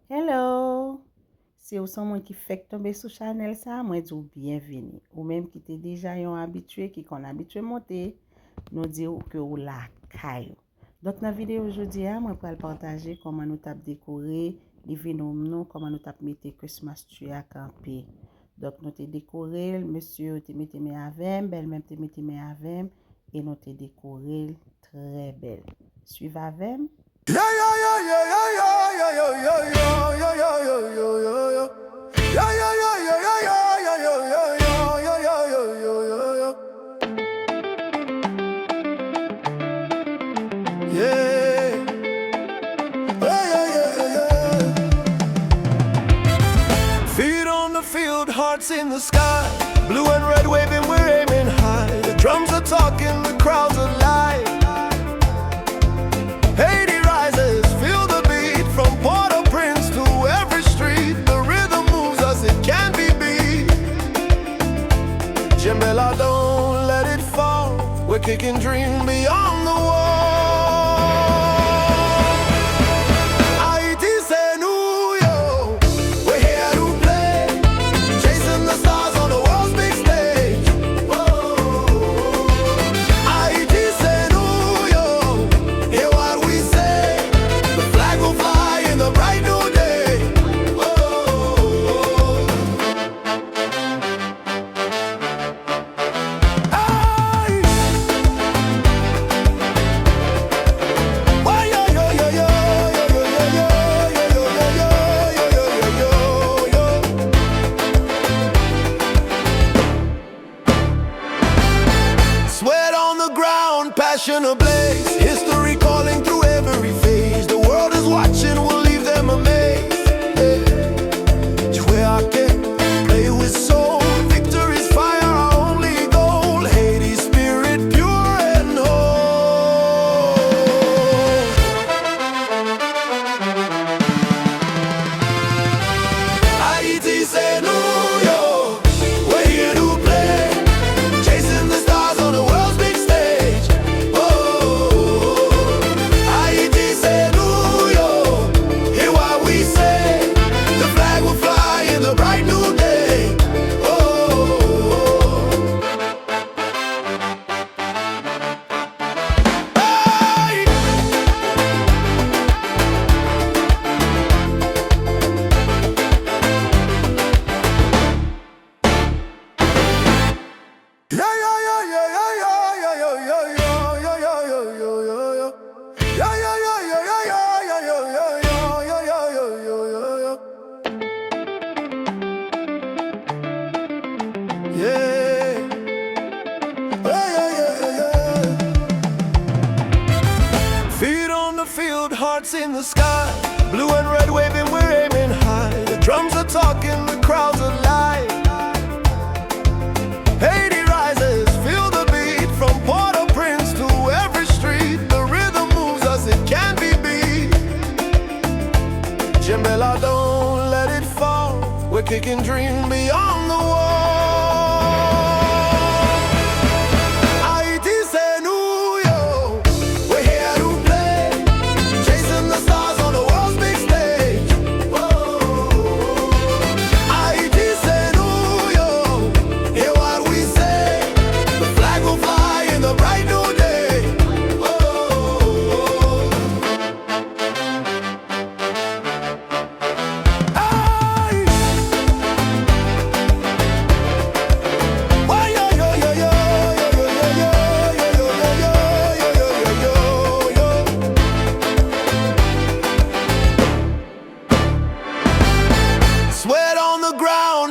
Hello! Si ou son moun ki fek tombe sou chanel sa, mwen di ou bienveni. Ou menm ki te deja yon abitue, ki kon abitue monte, nou di ou ke ou la kay. Donk nan videyo jodia, mwen pral partaje koman nou tap dekore, li vinom nou, koman nou tap mette Christmas tree ak anpil. Donk nou te dekore, monsye te mette me avem, bel menm te mette me avem, e nou te dekore tre bel. Suiv avem. Yeah, yeah, yeah, yeah, yeah, yeah, yeah, yeah, yeah, yeah, yeah, yeah, yeah, yeah. Yeah, yeah, yeah, yeah, yeah, yeah, yeah, yeah, yeah, yeah, yeah, yeah, yeah, yeah. Yeah. Yeah, yeah, yeah, yeah. Feet on the field, hearts in the sky. Blue and red waving, we're aiming high. The drums are talking, the crowds are live. Haiti rises, feel the beat. From Port-au-Prince to every street, the rhythm moves us, it can't be beat. Jembela, don't let it fall. We're kicking dreams beyond the wall. Passion ablaze, history calling through every phase. The world is watching, we'll leave them amazed. Jouer à quai, play with soul. Victory's fire, our only goal. Haiti's spirit, pure and whole. Haiti, c'est New York. We're here to play, chasing the stars on the world's big stage. Hearts in the sky, blue and red waving, we're aiming high. The drums are talking, the crowds are live. Haiti rises, feel the beat. From Port-au-Prince to every street, the rhythm moves us, it can't be beat. Jembela, don't let it fall. We're kicking dreams beyond the wall.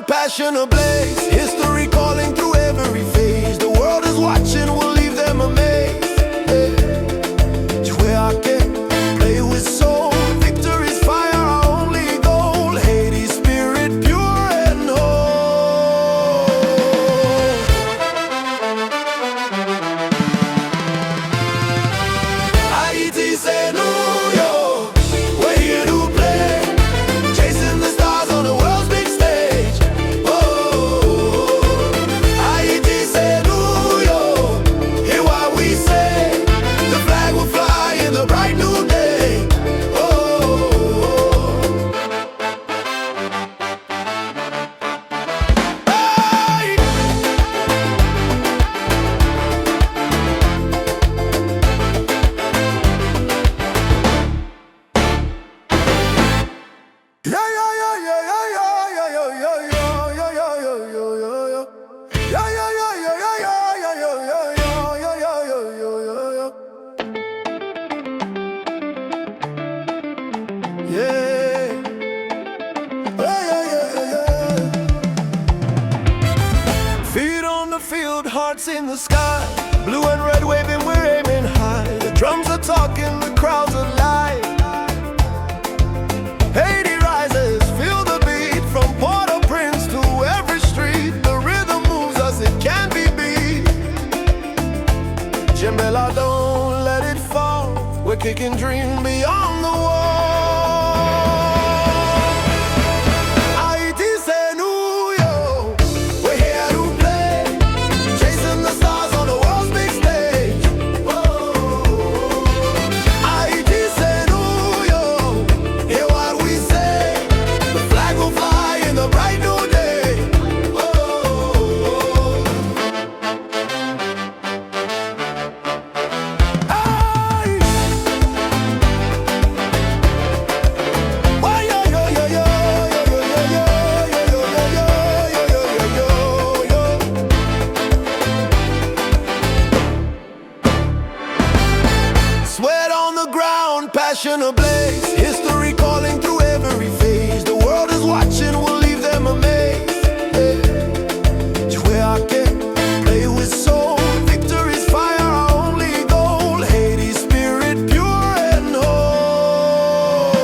Passion ablaze, history calling through every phase. The world is watching, we'll leave them amazed. Jouer à quai, play with soul. Victory's fire, our only goal. Haiti's spirit, pure and whole. Haiti, c'est New York. We're here to play, chasing the stars on the world's big stage. Oh. hearts in the sky, blue and red waving, we're aiming high. The drums are talking, the crowds are live. Haiti rises, feel the beat from Port-au-Prince to every street. The rhythm moves us, it can't be beat. Jembela, don't let it fall. We're kicking dreams beyond the wall. Passion ablaze, history calling through every phase. The world is watching, we'll leave them amazed. Jouer à quai, play with soul. Victory's fire, our only goal. Haiti's spirit pure and whole.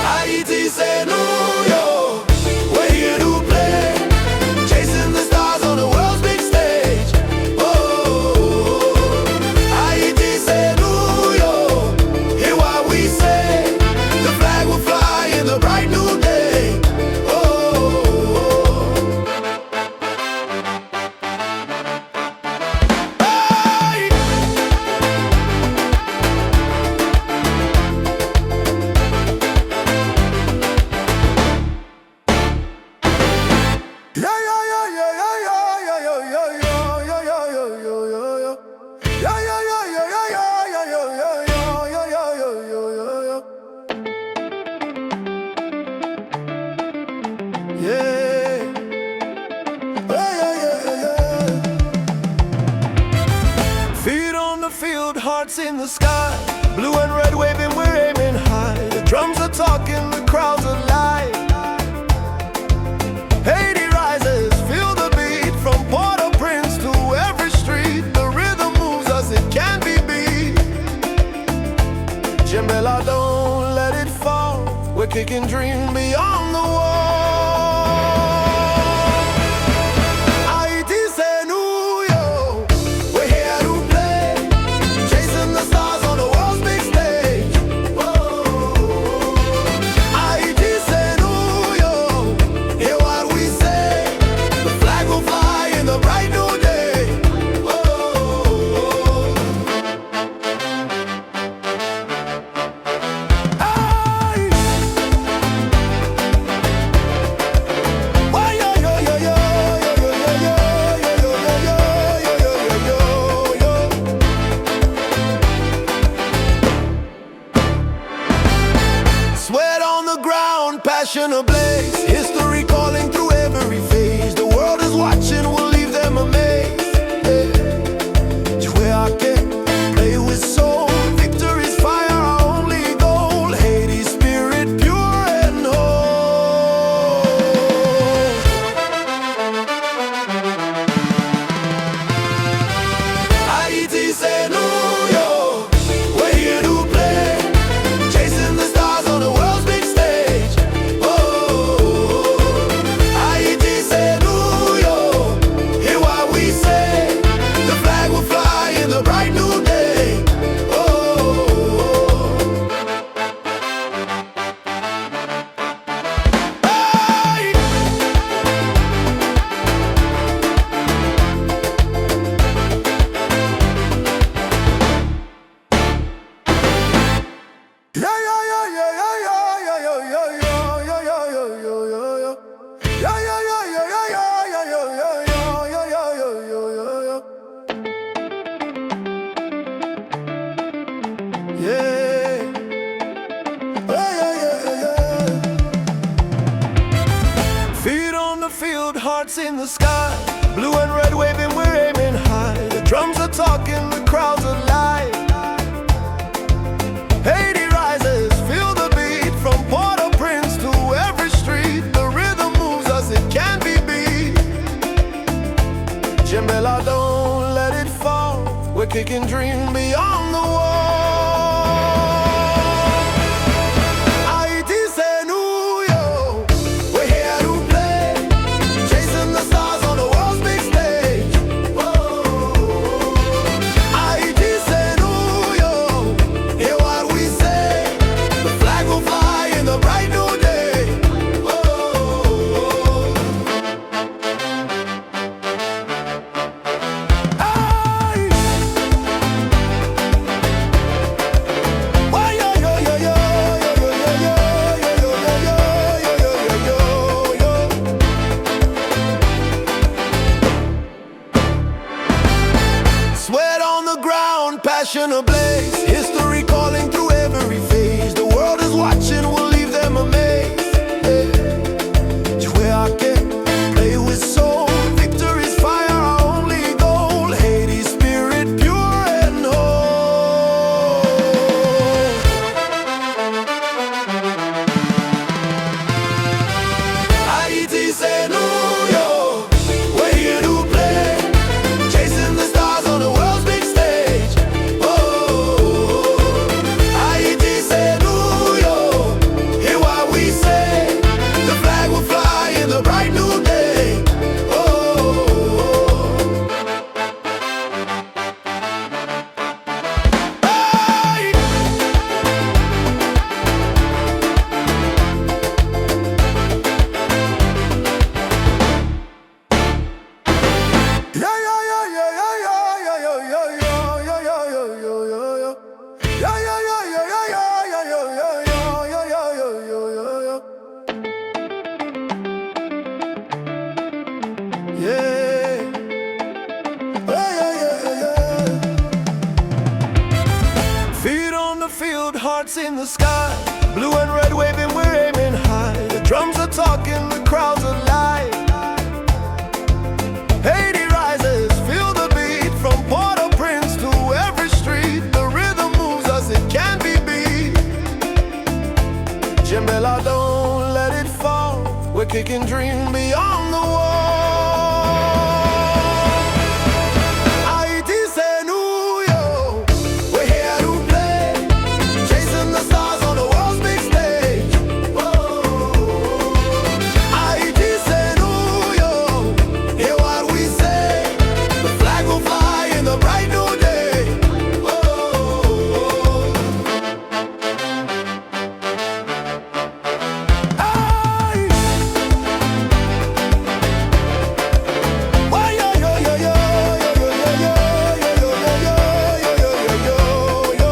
Haiti, c'est nous, yo. We're here to play, chasing the stars on the world's big stage. Feet on the field, hearts in the sky, blue and red waving, we're aiming high. The drums are talking, the crowds are live. Haiti rises, feel the beat from Port-au-Prince to every street. The rhythm moves us, it can't be beat. Jembela, don't let it fall. We're kicking dreams beyond the wall. Passion ablaze, history calling through every phase. The world is watching, we'll leave them amazed. Jouer à quai, play with soul. Victory's fire, our only goal. Haiti's spirit pure and whole. Haiti, c'est nous, yo. We're here to play, chasing the stars on the world's big stage. Oh, kicking dreams beyond the wall. Haiti, c'est nous, yo. We're here to play, chasing the stars on the world's big stage. Oh, Haiti, c'est nous, yo. Hear what we say. The flag will fly in the bright new day. Oh, hey. Why, yo, yo, yo, yo, yo, yo, yo, yo, yo, yo, yo, yo, yo. Sweat on the ground, passion ablaze, history calling through every phase. The world is watching, we'll leave them amazed. Jouer à quai, play with soul. Victory's fire, our only goal. Haiti's spirit, pure and whole. Haiti, c'est nous, yo. We're here to play, chasing the stars on the world's big stage. Oh, Haiti, c'est nous, yo. Hear what we say. The flag will fly in the bright new day. Oh, hey. Yeah, yeah, yeah, yeah, yeah, yeah, yeah, yeah, yeah, yeah, yeah, yeah, yeah, yeah. Yeah, yeah, yeah, yeah, yeah, yeah, yeah, yeah, yeah, yeah, yeah, yeah, yeah, yeah. Yeah. Yeah, yeah, yeah, yeah. Feet on the field, hearts in the sky. Blue and red waving, we're aiming high. The drums are talking, the crowds are live. Haiti rises, feel the beat. From Port-au-Prince to every street. The rhythm moves us, it can't be beat. Jimbela, don't let it fall. We're kicking dreams beyond the wall. Haiti, c'est nous, yo. We're here to play, chasing the stars on the world's big stage. Oh, Haiti, c'est nous, yo. Hear what we say. The flag will fly in the bright new day. Oh, hey. Why, yo, yo, yo, yo, yo, yo, yo, yo, yo, yo, yo, yo, yo.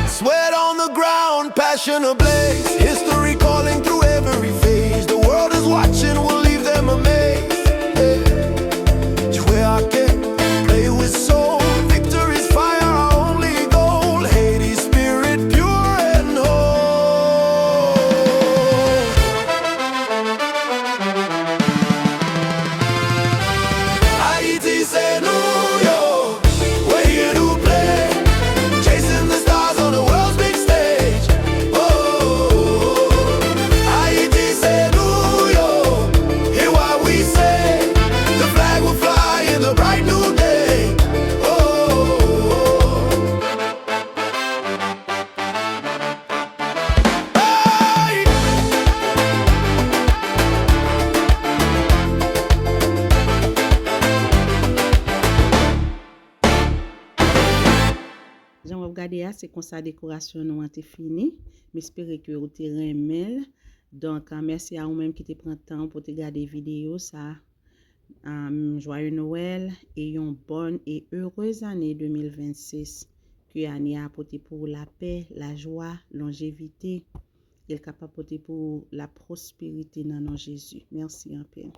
Sweat on the ground, passion ablaze, history calling through every phase. The world is watching, we'll leave them amazed. Jouer à quai, play with soul. Victory's fire, our only goal. Haiti's spirit, pure and whole. Haiti, c'est nous, yo. We're here to play, chasing the stars on the world's big stage. Oh, Haiti, c'est nous, yo. Hear what we say. The flag will fly in the bright new day. Oh, hey. Jan wap gade a, se kon sa dekorasyon nou an te fini. M'espere ke ou te renmel. Donc, merci à ou même qui te prend temps pour te regarder vidéo ça. Joyeux Noël et une bonne et heureuse année 2026. Que année a apporté pour la paix, la joie, longévité. Il est capable d'apporter pour la prospérité dans nom Jésus. Merci un peu.